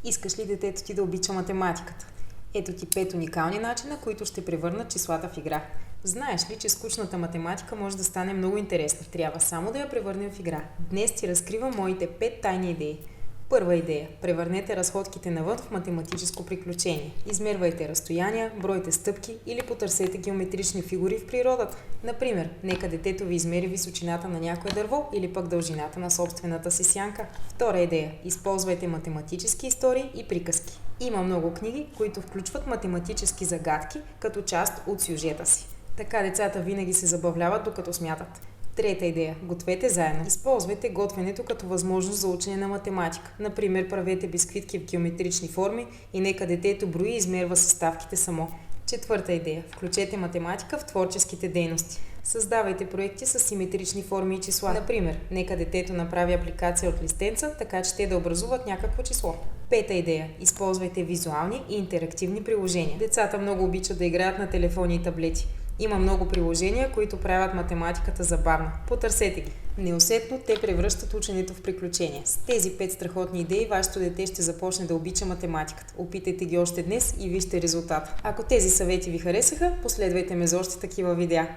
Искаш ли детето ти да обича математиката? Ето ти 5 уникални начина, които ще превърнат числата в игра. Знаеш ли, че скучната математика може да стане много интересна? Трябва само да я превърнем в игра. Днес ти разкривам моите 5 тайни идеи. Първа идея. Превърнете разходките навън в математическо приключение. Измервайте разстояния, бройте стъпки или потърсете геометрични фигури в природата. Например, нека детето ви измери височината на някое дърво или пък дължината на собствената си сянка. Втора идея. Използвайте математически истории и приказки. Има много книги, които включват математически загадки като част от сюжета си. Така децата винаги се забавляват, докато смятат. Трета идея. Гответе заедно. Използвайте готвенето като възможност за учене на математика. Например, правете бисквитки в геометрични форми и нека детето брои и измерва съставките само. Четвърта идея. Включете математика в творческите дейности. Създавайте проекти с симетрични форми и числа. Например, нека детето направи апликация от листенца, така че те да образуват някакво число. Пета идея. Използвайте визуални и интерактивни приложения. Децата много обичат да играят на телефони и таблети. Има много приложения, които правят математиката забавна. Потърсете ги. Неусетно те превръщат ученето в приключение. С тези 5 страхотни идеи вашето дете ще започне да обича математиката. Опитайте ги още днес и вижте резултата. Ако тези съвети ви харесаха, последвайте ме за още такива видеа.